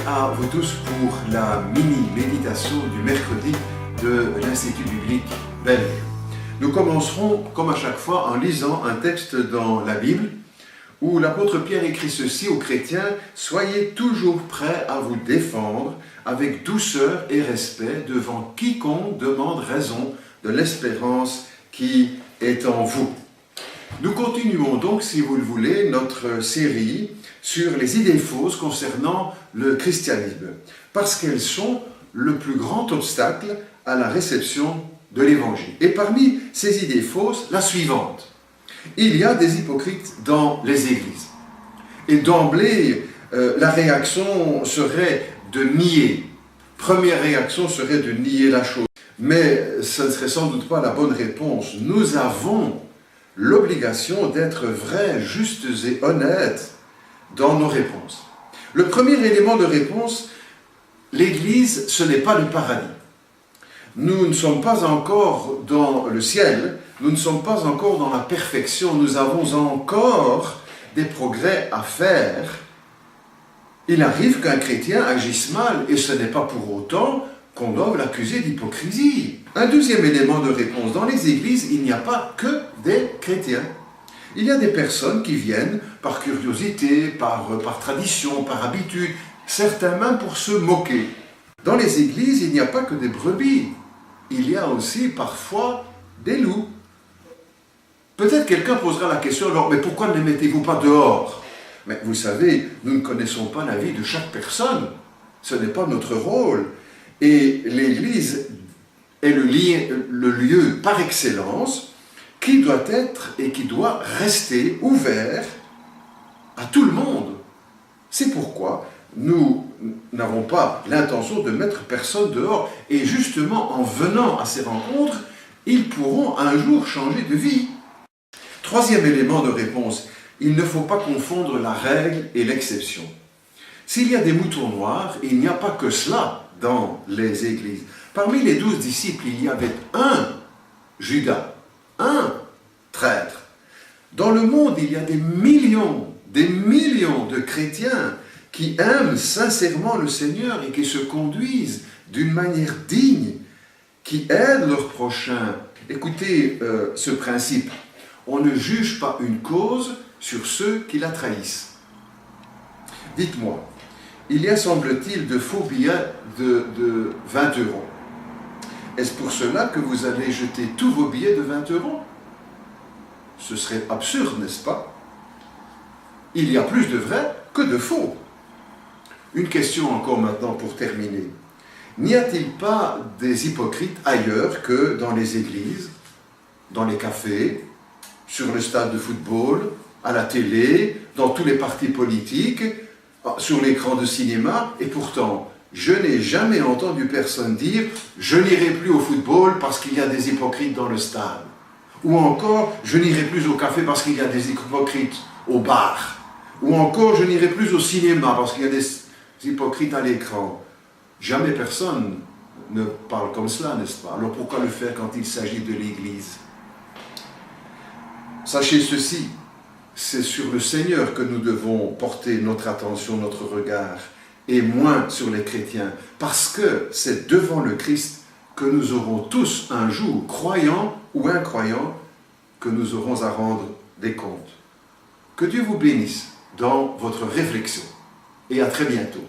à vous tous pour la mini-méditation du mercredi de l'Institut biblique belge. Nous commencerons, comme à chaque fois, en lisant un texte dans la Bible où l'apôtre Pierre écrit ceci aux chrétiens: « Soyez toujours prêts à vous défendre avec douceur et respect devant quiconque demande raison de l'espérance qui est en vous. » Nous continuons donc, si vous le voulez, notre série sur les idées fausses concernant le christianisme, parce qu'elles sont le plus grand obstacle à la réception de l'Évangile. Et parmi ces idées fausses, la suivante: il y a des hypocrites dans les églises. Et d'emblée, la réaction serait de nier. Première réaction serait de nier la chose. Mais ce ne serait sans doute pas la bonne réponse. Nous avons l'obligation d'être vrais, justes et honnêtes dans nos réponses. Le premier élément de réponse: l'Église, ce n'est pas le paradis. Nous ne sommes pas encore dans le ciel, nous ne sommes pas encore dans la perfection, nous avons encore des progrès à faire. Il arrive qu'un chrétien agisse mal, et ce n'est pas pour autant qu'on doit l'accuser d'hypocrisie. Un deuxième élément de réponse: dans les églises, il n'y a pas que des chrétiens. Il y a des personnes qui viennent par curiosité, par tradition, par habitude, certains même pour se moquer. Dans les églises, il n'y a pas que des brebis, il y a aussi parfois des loups. Peut-être quelqu'un posera la question alors: mais pourquoi ne les mettez-vous pas dehors? Mais vous savez, nous ne connaissons pas la vie de chaque personne, ce n'est pas notre rôle. Et l'Église est le lieu par excellence qui doit être et qui doit rester ouvert à tout le monde. C'est pourquoi nous n'avons pas l'intention de mettre personne dehors. Et justement, en venant à ces rencontres, ils pourront un jour changer de vie. Troisième élément de réponse: il ne faut pas confondre la règle et l'exception. S'il y a des moutons noirs, il n'y a pas que cela dans les églises. Parmi les 12 disciples, il y avait un Judas, un traître. Dans le monde, il y a des millions de chrétiens qui aiment sincèrement le Seigneur et qui se conduisent d'une manière digne, qui aident leur prochain. Écoutez ce principe: on ne juge pas une cause sur ceux qui la trahissent. Dites-moi, il y a, semble-t-il, de faux billets de 20 €. Est-ce pour cela que vous allez jeter tous vos billets de 20 €? Ce serait absurde, n'est-ce pas? Il y a plus de vrais que de faux. Une question encore maintenant pour terminer. N'y a-t-il pas des hypocrites ailleurs que dans les églises, dans les cafés, sur le stade de football, à la télé, dans tous les partis politiques, sur l'écran de cinéma? Et pourtant, je n'ai jamais entendu personne dire « je n'irai plus au football parce qu'il y a des hypocrites dans le stade ». Ou encore « je n'irai plus au café parce qu'il y a des hypocrites au bar ». Ou encore « je n'irai plus au cinéma parce qu'il y a des hypocrites à l'écran ». Jamais personne ne parle comme cela, n'est-ce pas? Alors pourquoi le faire quand il s'agit de l'Église? Sachez ceci: c'est sur le Seigneur que nous devons porter notre attention, notre regard, et moins sur les chrétiens, parce que c'est devant le Christ que nous aurons tous un jour, croyants ou incroyants, que nous aurons à rendre des comptes. Que Dieu vous bénisse dans votre réflexion, et à très bientôt.